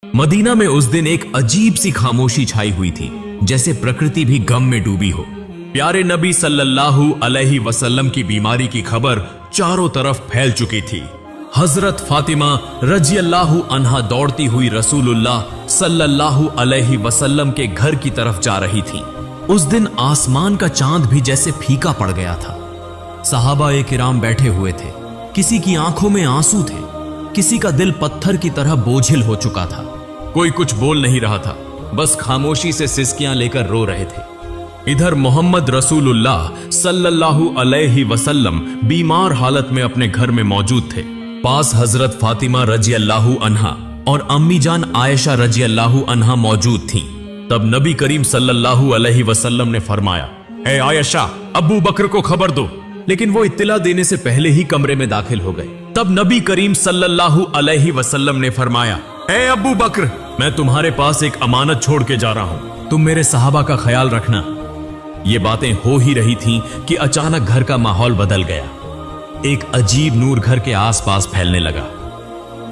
Medina में उस दिन एक अजीब सी खामोशी छाई हुई थी, जैसे प्रकृति भी गम में डूबी हो। प्यारे नबी सल्लल्लाहु अलैहि वसल्लम की बीमारी की खबर चारों तरफ फैल चुकी थी। हजरत फातिमा रजियल्लाहु अन्हा दौड़ती हुई रसूलुल्लाह सल्लल्लाहु अलैहि वसल्लम के घर की तरफ जा रही थी। उस दिन आसमान का चांद भी जैसे फीका पड़ गया था। सहाबा-ए किराम बैठे हुए थे, किसी की आंखों में आंसू थे, किसी का दिल पत्थर की तरह बोझिल हो चुका था। कोई कुछ बोल नहीं रहा था, बस खामोशी से सिसकियां लेकर रो रहे थे। इधर मोहम्मद रसूलुल्लाह सल्लल्लाहु अलैहि वसल्लम बीमार हालत में अपने घर में मौजूद थे। पास हजरत फातिमा रजियल्लाहु अन्हा और अम्मी जान आयशा रजियल्लाहु अन्हा मौजूद थीं। तब नबी करीम सल्लल्लाहु अलैहि वसल्लम ने फरमाया, ए आयशा, अबू बकर को खबर दो। लेकिन वो इत्तला देने से पहले ही कमरे में दाखिल हो गए। तब नबी करीम सल्लल्लाहु अलैहि वसल्लम ने फरमाया, ए अबू बकर, मैं तुम्हारे पास एक अमानत छोड़ के जा रहा हूं, तुम मेरे सहाबा का ख्याल रखना। ये बातें हो ही रही थीं कि अचानक घर का माहौल बदल गया। एक अजीब नूर घर के आसपास फैलने लगा।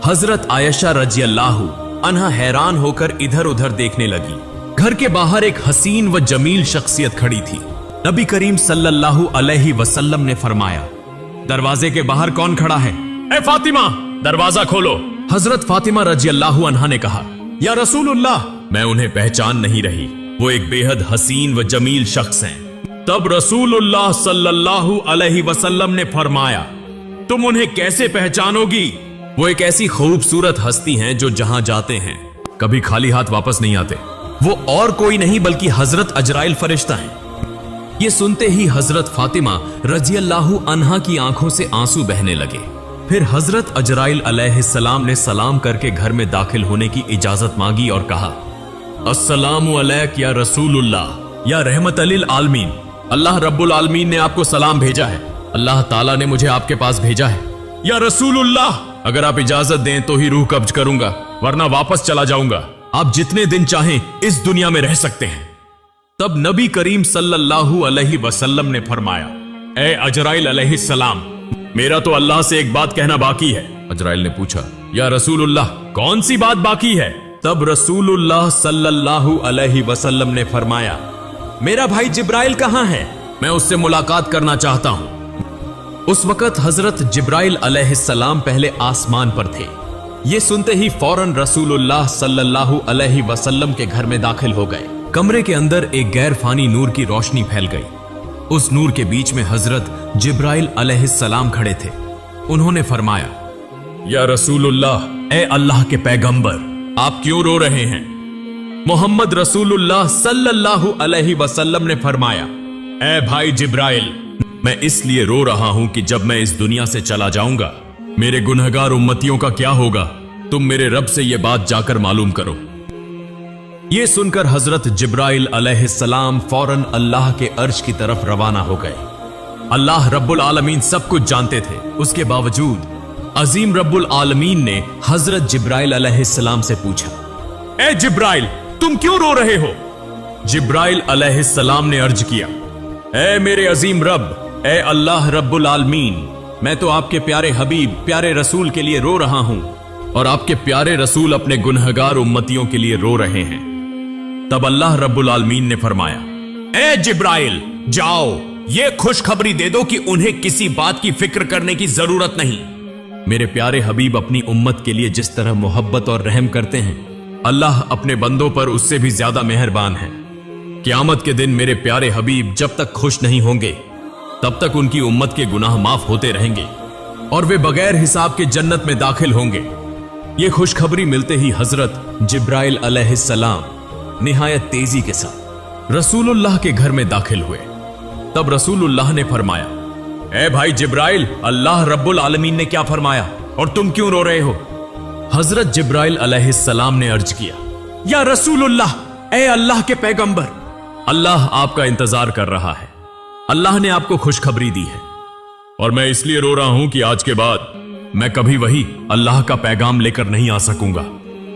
हजरत आयशा रजियल्लाहु अन्हा हैरान होकर इधर उधर देखने लगी। घर के बाहर एक हसीन व जमील शख्सियत खड़ी थी। नबी करीम सल्लल्लाहु अलैहि वसल्लम ने फरमाया, दरवाजे के बाहर कौन खड़ा है? ए फातिमा, दरवाजा खोलो। हजरत फातिमा रजियल्लाहु अन्हा ने कहा, या रसूलुल्लाह, मैं उन्हें पहचान नहीं रही, वो एक बेहद हसीन व जमील शख्स हैं। तब रसूलुल्लाह सल्लल्लाहु अलैहि वसल्लम ने फरमाया, तुम उन्हें कैसे पहचानोगी? वो एक ऐसी खूबसूरत हस्ती हैं जो जहां जाते हैं कभी खाली हाथ वापस नहीं आते। वो और कोई नहीं बल्कि हजरत अजराइल फरिश्ता हैं। ये सुनते ही हजरत फातिमा रजियल्लाहु अन्हा की आंखों से आंसू बहने लगे। फिर हजरत अजराइल अलैहिस्सलाम ने सलाम करके घर में दाखिल होने की इजाजत मांगी और कहा, अस्सलामु अलैक या रसूलुल्लाह, या रहमत लिल आलमीन, अल्लाह रब्बुल आलमीन ने आपको सलाम भेजा है। अल्लाह ताला ने मुझे आपके पास भेजा है। या रसूलुल्लाह, अगर आप इजाजत दें तो ही रूह कब्ज करूंगा, वरना वापस चला जाऊंगा। आप जितने दिन चाहें इस दुनिया में रह सकते हैं। तब नबी करीम सल्लल्लाहु अलैहि वसल्लम ने फरमाया, ए अजराइल अलैहिस्सलाम, मेरा तो अल्लाह से एक बात कहना बाकी है। अजराइल ने पूछा, या रसूलुल्लाह, कौन सी बात बाकी है? तब रसूलुल्लाह सल्लल्लाहु अलैहि वसल्लम ने फरमाया, मेरा भाई जिब्राइल कहां है? मैं उससे मुलाकात करना चाहता हूं। उस वक्त हजरत जिब्राइल अलैहिस्सलाम पहले आसमान पर थे। ये सुनते ही फौरन रसूलुल्लाह सल्लल्लाहु अलैहि वसल्लम के घर में दाखिल हो गए। कमरे के अंदर एक गैर फानी नूर की रोशनी फैल गई। उस नूर के बीच में हजरत जिब्राइल अलैहिस्सलाम खड़े थे। उन्होंने फरमाया, या रसूलुल्लाह, ए अल्लाह के पैगंबर, आप क्यों रो रहे हैं? मोहम्मद रसूलुल्लाह सल्लल्लाहु अलैहि वसल्लम ने फरमाया, ए भाई जिब्राइल, मैं इसलिए रो रहा हूं कि जब मैं इस दुनिया से चला जाऊंगा, मेरे गुनहगार उम्मतियों का क्या होगा? तुम मेरे रब से यह बात जाकर मालूम करो। यह सुनकर हजरत जिब्राइल अलैहिस्सलाम फौरन अल्लाह के अर्श की तरफ रवाना हो गए। अल्लाह रब्बुल आलमीन सब कुछ जानते थे, उसके बावजूद अजीम रब्बुल आलमीन ने हजरत जिब्राइल अलैहिस्सलाम से पूछा, ए जिब्राइल, तुम क्यों रो रहे हो? जिब्राइल अलैहिस्सलाम ने अर्ज किया, ए मेरे अजीम रब, ए अल्लाह रब्बुल आलमीन, मैं तो आपके प्यारे हबीब, प्यारे रसूल के लिए रो रहा हूं, और आपके प्यारे रसूल अपने गुनहगार उम्मतियों के लिए रो रहे हैं। तब अल्लाह रब्बुल आलमीन ने फरमाया, ए जिब्राइल, जाओ, ये खुशखबरी दे दो कि उन्हें किसी बात की फिक्र करने की जरूरत नहीं। मेरे प्यारे हबीब अपनी उम्मत के लिए जिस तरह मोहब्बत और रहम करते हैं, अल्लाह अपने बंदों पर उससे भी ज्यादा मेहरबान है। क़यामत के दिन मेरे प्यारे हबीब जब तक खुश नहीं होंगे, तब तक उनकी उम्मत के गुनाह माफ होते रहेंगे और वे बगैर हिसाब के जन्नत में दाखिल होंगे। ये खुशखबरी मिलते ही हजरत जिब्राइल अलैहिस्सलाम निहायत तेजी के साथ रसूलुल्लाह के घर में दाखिल हुए। तब रसूलुल्लाह ने फरमाया, ए भाई जिब्राइल, अल्लाह रब्बुल आलमीन ने क्या फरमाया और तुम क्यों रो रहे हो? हजरत जिब्राइल अलैहिस्सलाम ने अर्ज किया, या रसूलुल्लाह, ए अल्लाह के पैगंबर, अल्लाह आपका इंतजार कर रहा है। अल्लाह ने आपको खुशखबरी दी है और मैं इसलिए रो रहा हूं कि आज के बाद मैं कभी वही अल्लाह का पैगाम लेकर नहीं आ सकूंगा।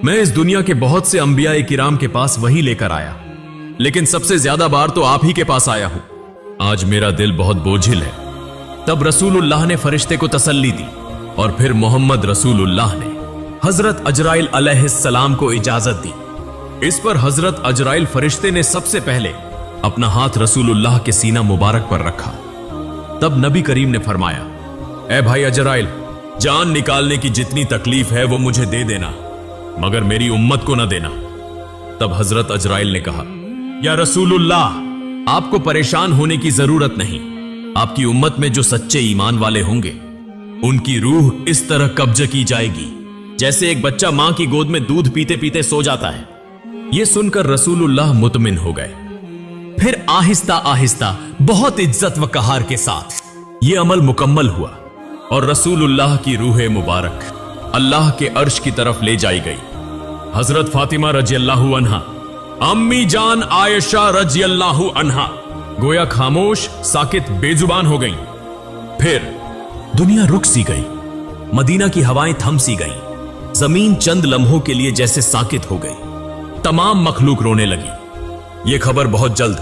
मैं इस दुनिया के बहुत से अंबिया किराम के पास वही लेकर आया, लेकिन सबसे ज्यादा बार तो आप ही के पास आया हूं। आज मेरा दिल बहुत बोझिल है। तब रसूलुल्लाह ने फरिश्ते को तसल्ली दी और फिर मोहम्मद रसूलुल्लाह ने हजरत अजराइल अलैहिस्सलाम को इजाजत दी। इस पर हजरत अजराइल फरिश्ते ने सबसे पहले अपना हाथ रसूलुल्लाह के सीना मुबारक पर रखा। तब नबी करीम ने फरमाया, ए भाई अजराइल, जान निकालने की जितनी तकलीफ है वो मुझे दे देना, मगर मेरी उम्मत को ना देना। तब हजरत अजराइल ने कहा, या रसूलुल्लाह, आपको परेशान होने की जरूरत नहीं। आपकी उम्मत में जो सच्चे ईमान वाले होंगे उनकी रूह इस तरह कब्ज की जाएगी जैसे एक बच्चा मां की गोद में दूध पीते पीते सो जाता है। यह सुनकर रसूलुल्लाह मुतमिन हो गए। फिर आहिस्ता आहिस्ता बहुत इज्जत व कहार के साथ यह अमल मुकम्मल हुआ और रसूलुल्लाह की रूह मुबारक अल्लाह के अर्श की तरफ ले जाई गई। हजरत फातिमा रजियल्लाहु अन्हा, अम्मी जान आयशा रजियल्लाहु अन्हा गोया खामोश साकित बेजुबान हो गई। फिर दुनिया रुक सी गई, मदीना की हवाएं थम सी गई, जमीन चंद लम्हों के लिए जैसे साकित हो गई। तमाम मखलूक रोने लगी। यह खबर बहुत जल्द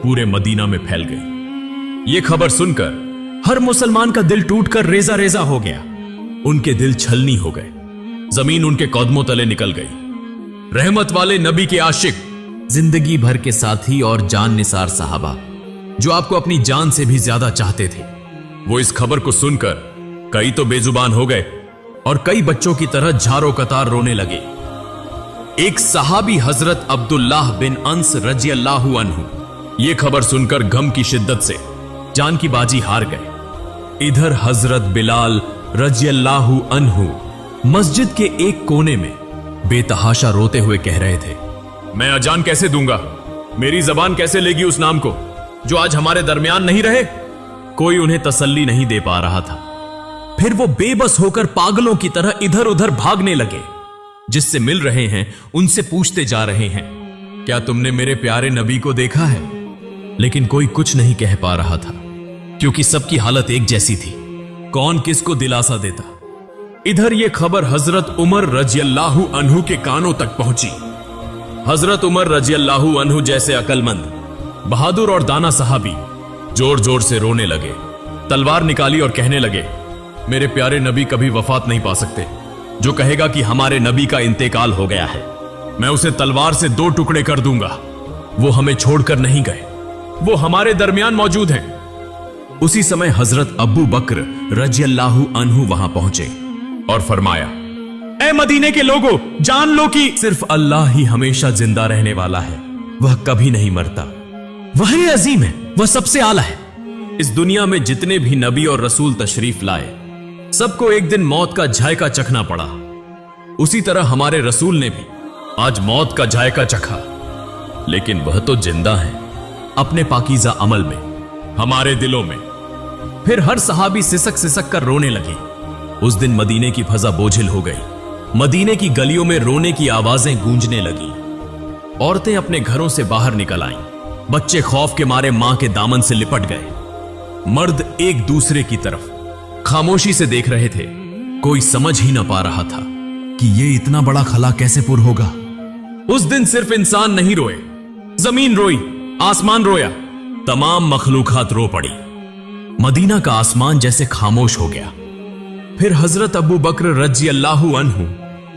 पूरे मदीना में फैल गई। यह खबर सुनकर हर मुसलमान का दिल टूटकर रेजा रेजा हो गया। उनके दिल छलनी हो गए, जमीन उनके कदमों तले निकल गई। रहमत वाले नबी के आशिक, जिंदगी भर के साथी और जान निसार साहबा जो आपको अपनी जान से भी ज्यादा चाहते थे, वो इस खबर को सुनकर कई तो बेजुबान हो गए और कई बच्चों की तरह झारो कतार रोने लगे। एक सहाबी हजरत अब्दुल्लाह बिन अंस रजियल्लाहु अन्हु ये खबर सुनकर गम की शिद्दत से जान की बाजी हार गए। इधर हजरत बिलाल रजियल्लाहु अन्हु मस्जिद के एक कोने में बेतहाशा रोते हुए कह रहे थे, मैं अजान कैसे दूंगा? मेरी जबान कैसे लेगी उस नाम को जो आज हमारे दरमियान नहीं रहे? कोई उन्हें तसल्ली नहीं दे पा रहा था। फिर वो बेबस होकर पागलों की तरह इधर उधर भागने लगे। जिससे मिल रहे हैं उनसे पूछते जा रहे हैं, क्या तुमने मेरे प्यारे नबी को देखा है? लेकिन कोई कुछ नहीं कह पा रहा था क्योंकि सबकी हालत एक जैसी थी। कौन किसको दिलासा देता? इधर यह खबर हजरत उमर रजियल्लाहु अन्हु के कानों तक पहुंची। हजरत उमर रजियल्लाहु अन्हु जैसे अकलमंद, बहादुर और दाना सहाबी जोर जोर से रोने लगे, तलवार निकाली और कहने लगे, मेरे प्यारे नबी कभी वफात नहीं पा सकते। जो कहेगा कि हमारे नबी का इंतेकाल हो गया है, मैं उसे तलवार से 2 टुकड़े कर दूंगा। वो हमें छोड़कर नहीं गए, वो हमारे दरमियान मौजूद हैं। उसी समय हजरत अबू बकर रजियल्लाहु अन्हु वहां पहुंचे और फरमाया, ए मदीने के लोगों, जान लो कि सिर्फ अल्लाह ही हमेशा जिंदा रहने वाला है। वह कभी नहीं मरता। वही अजीम है, वह सबसे आला है। इस दुनिया में जितने भी नबी और रसूल तशरीफ लाए, सबको एक दिन मौत का जायका चखना पड़ा। उसी तरह हमारे रसूल ने भी आज मौत का जायका चखा, लेकिन वह तो जिंदा है अपने पाकीज़ा अमल में, हमारे दिलों में। फिर हर सहाबी सिसक सिसक कर रोने लगे। उस दिन मदीने की फजा बोझिल हो गई। मदीने की गलियों में रोने की आवाजें गूंजने लगी। औरतें अपने घरों से बाहर निकल आईं। बच्चे खौफ के मारे मां के दामन से लिपट गए। मर्द एक दूसरे की तरफ खामोशी से देख रहे थे। कोई समझ ही ना पा रहा था कि यह इतना बड़ा खला कैसे पुर होगा। उस दिन सिर्फ इंसान नहीं रोए, जमीन रोई, आसमान रोया, तमाम मखलूकात रो पड़ी। मदीना का आसमान जैसे खामोश हो गया। फिर हजरत अबू बकर रजियल्लाहु अन्हु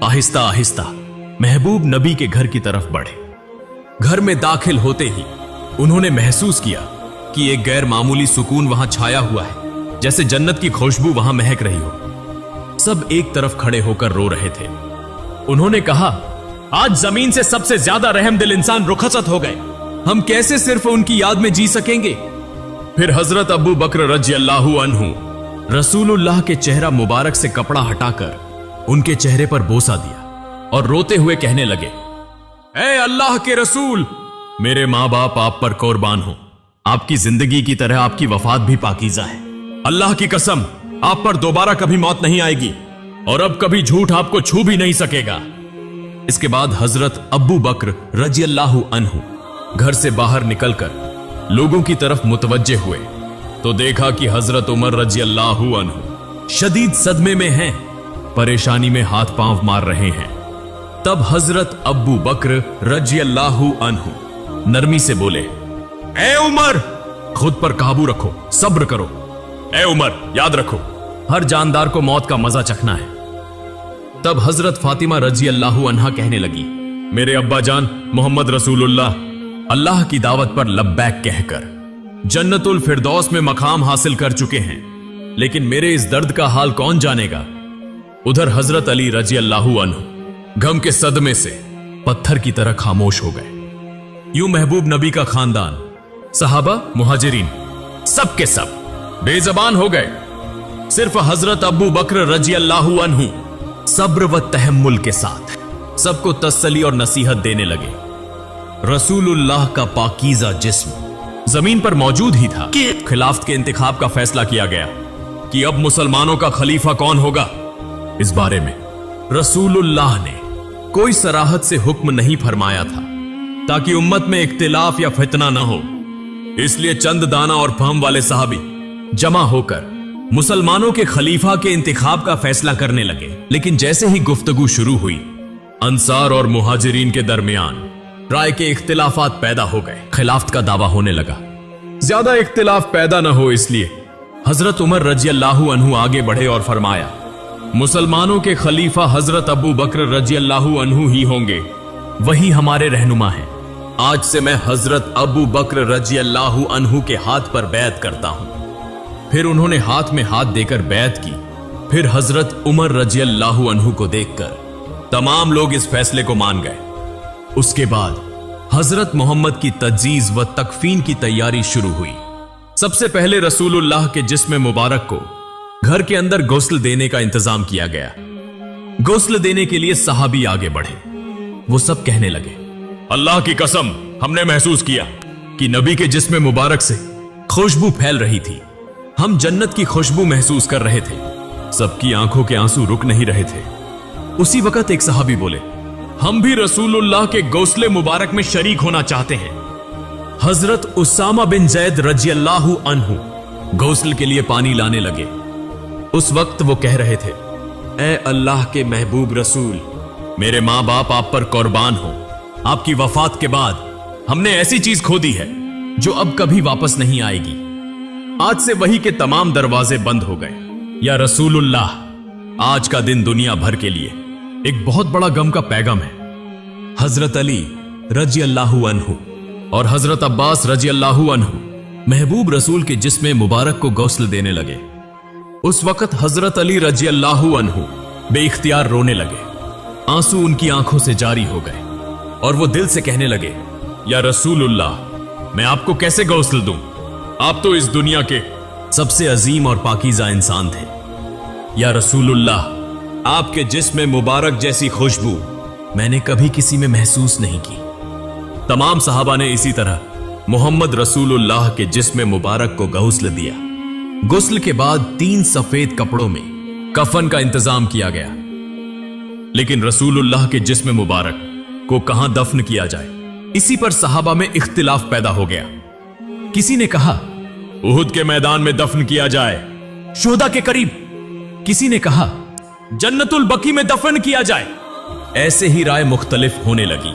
आहिस्ता आहिस्ता महबूब नबी के घर की तरफ बढ़े। घर में दाखिल होते ही उन्होंने महसूस किया कि एक गैर मामूली सुकून वहां छाया हुआ है, जैसे जन्नत की खुशबू वहां महक रही हो। सब एक तरफ खड़े होकर रो रहे थे। उन्होंने कहा, आज जमीन से सबसे ज्यादा रहमदिल इंसान रुखसत हो गए। हम कैसे सिर्फ उनकी याद में जी सकेंगे? फिर हजरत अबू बकर रजियल्लाहु अन्हु रसूलुल्लाह के चेहरा मुबारक से कपड़ा हटाकर उनके चेहरे पर बोसा दिया और रोते हुए कहने लगे, ऐ अल्लाह के रसूल, मेरे मां बाप आप पर कुर्बान हो। आपकी जिंदगी की तरह आपकी वफात भी पाकीज़ा है। अल्लाह की कसम, आप पर दोबारा कभी मौत नहीं आएगी और अब कभी झूठ आपको छू भी नहीं सकेगा। इसके बाद हजरत अबू बकर रजियल्लाहु अन्हु घर से बाहर निकलकर लोगों की तरफ मुतवज्जे हुए तो देखा कि हजरत उमर रजियल्लाहु अन्हु शदीद सदमे में हैं, परेशानी में हाथ पांव मार रहे हैं। तब हजरत अबू बकर रजियल्लाहु अन्हु नरमी से बोले, ए उमर, खुद पर काबू रखो, सब्र करो। ए उमर, याद रखो, हर जानदार को मौत का मजा चखना है। तब हजरत फातिमा रजी अल्लाह अन्हा कहने लगी, मेरे अब्बा जान मोहम्मद रसूलुल्लाह अल्लाह की दावत पर लब्बैक कहकर जन्नतुल फिरदौस में मकाम हासिल कर चुके हैं, लेकिन मेरे इस दर्द का हाल कौन जानेगा। उधर हजरत अली रजी अल्लाह अन्हु गम के सदमे से पत्थर की तरह खामोश हो गए। यूं महबूब नबी का खानदान, सहाबा, मुहाजिरीन सब के सब बेजबान हो गए। सिर्फ हजरत अबू बकर रजी अल्लाह अन्हु सब्र व तहम्मुल के साथ सबको तसल्ली और नसीहत देने लगे। रसूलुल्लाह का पाकीज़ा जिस्म जमीन पर मौजूद ही था कि खिलाफत के इंतखाब का फैसला किया गया कि अब मुसलमानों का खलीफा कौन होगा। इस बारे में रसूलुल्लाह ने कोई सराहत से हुक्म नहीं फरमाया था ताकि उम्मत में इख्तिलाफ या फितना न हो। इसलिए चंद दाना और फहम वाले सहाबी जमा होकर मुसलमानों के खलीफा के इंतखाब का फैसला करने लगे। लेकिन जैसे ही गुफ्तगू शुरू हुई, अंसार और मुहाजिरीन के दरमियान राय के इख्तिलाफात पैदा हो गए। खिलाफत का दावा होने लगा। ज्यादा इख्तिलाफ पैदा न हो इसलिए हजरत उमर रजी अल्लाह अन्हु आगे बढ़े और फरमाया, मुसलमानों के खलीफा हजरत अबू बकर रजी अल्लाह अन्हु ही होंगे, वही हमारे रहनुमा हैं। आज से मैं हजरत अबू बकर रजी अल्लाह अन्हु के हाथ पर बैत करता हूं। फिर उन्होंने हाथ में हाथ देकर बैत की। फिर हजरत उमर रजी अल्लाह अन्हु को देखकर तमाम लोग इस फैसले को मान गए। उसके बाद हजरत मोहम्मद की तज्जीज व तकफीन की तैयारी शुरू हुई। सबसे पहले रसूलुल्लाह के जिस्म मुबारक को घर के अंदर गुस्ल देने का इंतजाम किया गया। गुस्ल देने के लिए सहाबी आगे बढ़े। वो सब कहने लगे, अल्लाह की कसम, हमने महसूस किया कि नबी के जिस्म मुबारक से खुशबू फैल रही थी। हम जन्नत की खुशबू महसूस कर रहे थे। सबकी आंखों के आंसू रुक नहीं रहे थे। उसी वक्त एक सहाबी बोले, हम भी रसूलुल्लाह के गौसले मुबारक में शरीक होना चाहते हैं। हजरत उसामा बिन जैद रजी अल्लाह अन्हु गौसल के लिए पानी लाने लगे। उस वक्त वो कह रहे थे, ए अल्लाह के महबूब रसूल, मेरे मां बाप आप पर कुर्बान हो। आपकी वफात के बाद हमने ऐसी चीज खो दी है जो अब कभी वापस नहीं आएगी। आज से वही के तमाम दरवाजे बंद हो गए। या रसूलुल्लाह, आज का दिन दुनिया भर के लिए एक बहुत बड़ा गम का पैगाम है। हजरत अली रजी अल्लाह अन्हु और हजरत अब्बास रजी अल्लाह अन्हु महबूब रसूल के जिस्म मुबारक को गौसल देने लगे। उस वक्त हजरत अली रजी अल्लाह अन्हु बेइख्तियार रोने लगे। आंसू उनकी आंखों से जारी हो गए और वो दिल से कहने लगे, या रसूलुल्लाह, मैं आपको कैसे गौसल दूं? आप तो इस दुनिया के सबसे अजीम और पाकीज़ा इंसान थे। या रसूलुल्लाह, आपके जिस्म मुबारक जैसी खुशबू मैंने कभी किसी में महसूस नहीं की। तमाम सहाबा ने इसी तरह मोहम्मद रसूलुल्लाह के जिस्म मुबारक को गौसल दिया। गुस्ल के बाद 3 सफेद कपड़ों में कफन का इंतजाम किया गया। लेकिन रसूलुल्लाह के जिस्म मुबारक को कहां दफन किया जाए, इसी पर सहाबा में इख्तिलाफ पैदा हो गया। किसी ने कहा उहुद के मैदान में दफन किया जाए, शोहदा के करीब। किसी ने कहा जन्नतुल बकी में दफन किया जाए। ऐसे ही राय मुख्तलिफ होने लगी।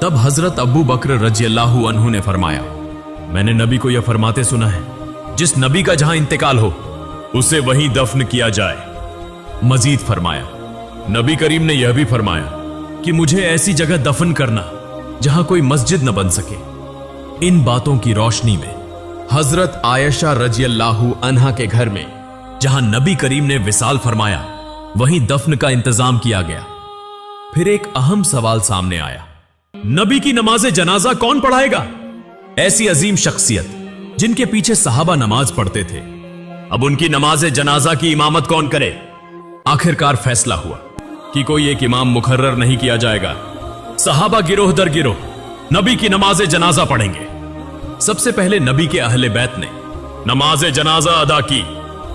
तब हजरत अबू बकर रजी अल्लाह अन्हु ने फरमाया, मैंने नबी को यह फरमाते सुना है, जिस नबी का जहां इंतकाल हो उसे वहीं दफन किया जाए। मजीद फरमाया, नबी करीम ने यह भी फरमाया कि मुझे ऐसी जगह दफन करना जहां कोई मस्जिद न बन सके। इन बातों की रोशनी में हजरत आयशा रजी अल्लाह अन्हा के घर में जहां नबी करीम ने विसाल फरमाया, वहीं दफन का इंतजाम किया गया। फिर एक अहम सवाल सामने आया, नबी की नमाज जनाजा कौन पढ़ाएगा? ऐसी अजीम शख्सियत जिनके पीछे सहाबा नमाज पढ़ते थे, अब उनकी नमाज जनाजा की इमामत कौन करे? आखिरकार फैसला हुआ कि कोई एक इमाम मुकर्रर नहीं किया जाएगा। सहाबा गिरोह दर गिरोह नबी की नमाज जनाजा पढ़ेंगे। सबसे पहले नबी के अहले बैत ने नमाज जनाजा अदा की।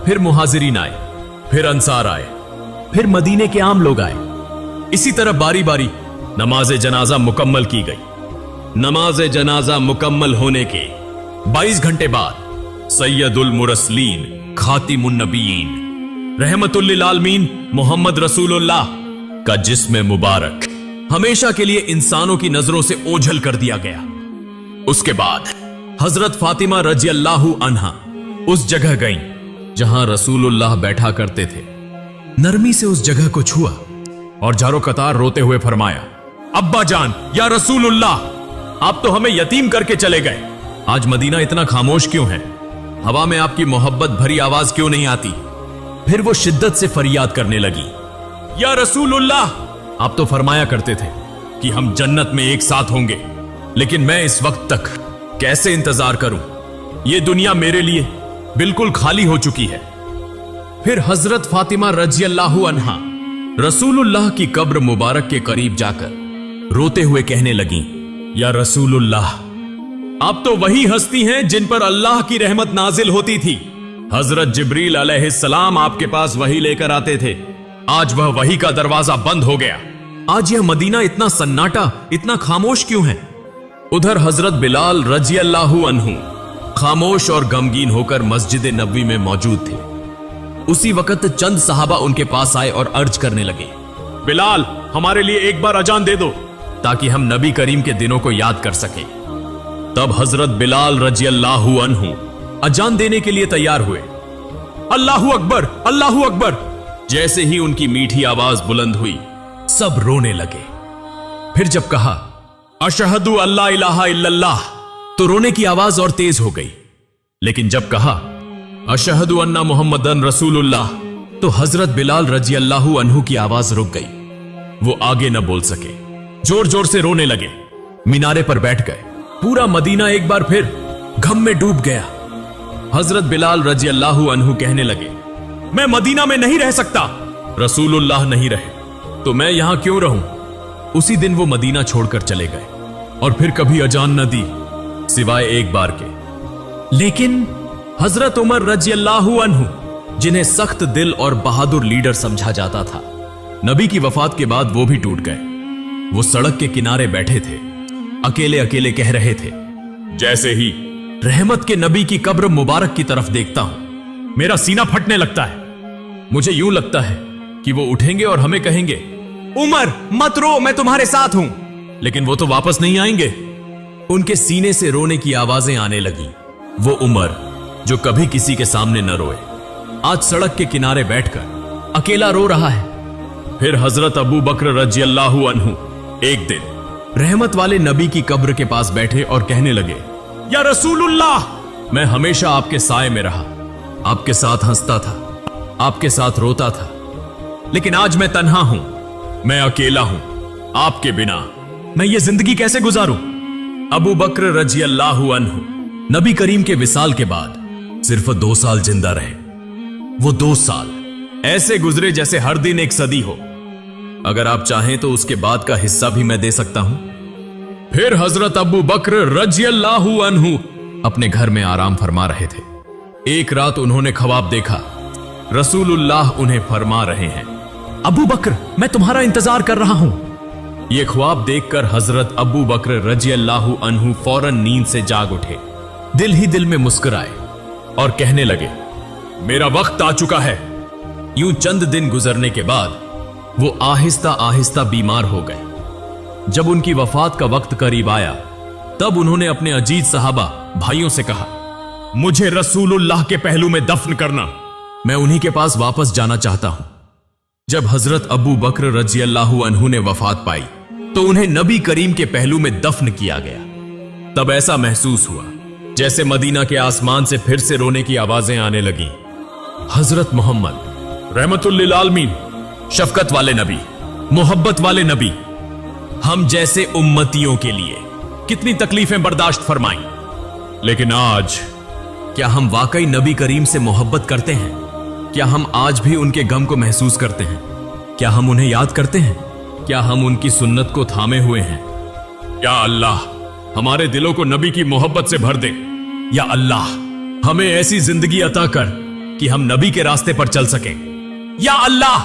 फिर मुहाजिरीन आए, फिर अंसार आए, फिर मदीने के आम लोग आए। इसी तरह बारी बारी नमाज जनाजा मुकम्मल की गई। नमाज जनाजा मुकम्मल होने के 22 घंटे बाद सैयदुल मुरसलीन खातिमुन नबीयीन रहमतुल लिल आलमीन मोहम्मद रसूलुल्लाह का जिस्म मुबारक हमेशा के लिए इंसानों की नजरों से ओझल कर दिया गया। उसके बाद हजरत फातिमा रजी अल्लाह अन्हा उस जगह गईं जहां रसूलुल्लाह बैठा करते थे। नरमी से उस जगह को छुआ और जारो कतार रोते हुए फरमाया, अब्बा जान, या रसूलुल्लाह, आप तो हमें यतीम करके चले गए। आज मदीना इतना खामोश क्यों है? हवा में आपकी मोहब्बत भरी आवाज क्यों नहीं आती? फिर वो शिद्दत से फरियाद करने लगी, या रसूलुल्लाह, आप तो फरमाया करते थे कि हम जन्नत में एक साथ होंगे, लेकिन मैं इस वक्त तक कैसे इंतजार करूं? ये दुनिया मेरे लिए बिल्कुल खाली हो चुकी है। फिर हजरत फातिमा रज़ियल्लाहु अन्हा रसूलुल्लाह की कब्र मुबारक के करीब जाकर रोते हुए कहने लगी, या रसूलुल्लाह, आप तो वही हस्ती हैं जिन पर अल्लाह की रहमत नाजिल होती थी। हजरत जिब्रील अलैहिस्सलाम आपके पास वही लेकर आते थे। आज वह वही का दरवाजा बंद हो गया। आज यह मदीना इतना सन्नाटा, इतना खामोश क्यों है? उधर हजरत बिलाल रज़ियल्लाहु अन्हु खामोश और गमगीन होकर मस्जिद नबवी में मौजूद थे। उसी वक्त चंद सहाबा उनके पास आए और अर्ज करने लगे, बिलाल, हमारे लिए एक बार अजान दे दो ताकि हम नबी करीम के दिनों को याद कर सकें। तब हजरत बिलाल रज़ियल्लाहु अन्हु अजान देने के लिए तैयार हुए। अल्लाहु अकबर, अल्लाहु अकबर। जैसे ही उनकी मीठी आवाज बुलंद हुई, सब रोने लगे। फिर जब कहा, अशहदु अल्ला इलाहा इल्लल्लाह, तो रोने की आवाज और तेज हो गई। लेकिन जब कहा, अशहदु अन्ना मुहम्मदन रसूलुल्लाह, तो हजरत बिलाल रज़ियल्लाहु अन्हु की आवाज रुक गई। वो आगे न बोल सके, जोर जोर से रोने लगे। मीनारे पर बैठ गए। पूरा मदीना एक बार फिर गम में डूब गया। हजरत बिलाल रज़ियल्लाहु अन्हु कहने लगे, मैं मदीना में नहीं रह सकता। रसूलुल्लाह नहीं रहे तो मैं यहां क्यों रहूं? उसी दिन वो मदीना छोड़कर चले गए और फिर कभी अजान न दी सिवाय एक बार के। लेकिन हजरत उमर रज़ियल्लाहु अन्हु, जिन्हें सख्त दिल और बहादुर लीडर समझा जाता था, नबी की वफात के बाद वो भी टूट गए। वो सड़क के किनारे बैठे थे, अकेले अकेले कह रहे थे, जैसे ही रहमत के नबी की कब्र मुबारक की तरफ देखता हूं, मेरा सीना फटने लगता है। मुझे यूं लगता है कि वो उठेंगे और हमें कहेंगे, उमर मत रो, मैं तुम्हारे साथ हूं। लेकिन वो तो वापस नहीं आएंगे। उनके सीने से रोने की आवाजें आने लगी। वो उमर जो कभी किसी के सामने न रोए, आज सड़क के किनारे बैठकर अकेला रो रहा है। फिर हजरत अबू बकर रज़ियल्लाहु अन्हु एक दिन रहमत वाले नबी की कब्र के पास बैठे और कहने लगे, या रसूलुल्लाह, मैं हमेशा आपके साए में रहा, आपके साथ हंसता था, आपके साथ रोता था, लेकिन आज मैं तन्हा हूं, मैं अकेला हूं। आपके बिना मैं ये जिंदगी कैसे गुजारूं? अबू बकर रज़ियल्लाहु अन्हु नबी करीम के विसाल के बाद सिर्फ 2 साल जिंदा रहे। वो 2 साल ऐसे गुजरे जैसे हर दिन एक सदी हो। अगर आप चाहें तो उसके बाद का हिस्सा भी मैं दे सकता हूं। फिर हजरत अबू बकर रज़ियल्लाहु अन्हु अपने घर में आराम फरमा रहे थे। एक रात उन्होंने ख्वाब देखा, रसूलुल्लाह उन्हें फरमा रहे हैं, अबू बकर, मैं तुम्हारा इंतजार कर रहा हूं। यह ख्वाब देखकर हजरत अबू बकर रज़ियल्लाहु अन्हु फौरन नींद से जाग उठे, दिल ही दिल में मुस्कुराए और कहने लगे, मेरा वक्त आ चुका है। यूं चंद दिन गुजरने के बाद वो आहिस्ता आहिस्ता बीमार हो गए। जब उनकी वफात का वक्त करीब आया, तब उन्होंने अपने अजीज सहाबा भाइयों से कहा, मुझे रसूलुल्लाह के पहलू में दफन करना, मैं उन्हीं के पास वापस जाना चाहता हूं। जब हजरत अबू बकर रज़ियल्लाहु अन्हु ने वफात पाई तो उन्हें नबी करीम के पहलू में दफन किया गया। तब ऐसा महसूस हुआ जैसे मदीना के आसमान से फिर से रोने की आवाजें आने लगी। हजरत मोहम्मद रहमतुल लिल आलमीन, शफकत वाले नबी, मोहब्बत वाले नबी, हम जैसे उम्मतियों के लिए कितनी तकलीफें बर्दाश्त फरमाई, लेकिन आज क्या हम वाकई नबी करीम से मोहब्बत करते हैं? क्या हम आज भी उनके गम को महसूस करते हैं? क्या हम उन्हें याद करते हैं? क्या हम उनकी सुन्नत को थामे हुए हैं? या अल्लाह, हमारे दिलों को नबी की मोहब्बत से भर दे। या अल्लाह, हमें ऐसी जिंदगी अता कर कि हम नबी के रास्ते पर चल सकें। या अल्लाह,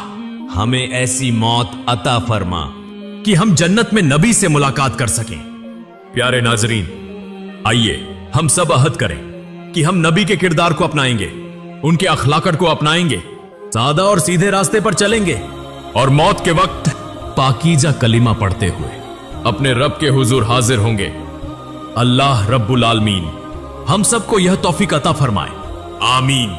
हमें ऐसी मौत अता फरमा कि हम जन्नत में नबी से मुलाकात कर सकें। प्यारे नाजरीन, आइए हम सब अहद करें कि हम नबी के किरदार को अपनाएंगे, उनके अखलाकत को अपनाएंगे, सादा और सीधे रास्ते पर चलेंगे और मौत के वक्त पाकीजा कलिमा पढ़ते हुए अपने रब के हुजूर हाजिर होंगे। अल्लाह रब्बुल आलमीन हम सबको यह तौफीक अता फरमाए। आमीन।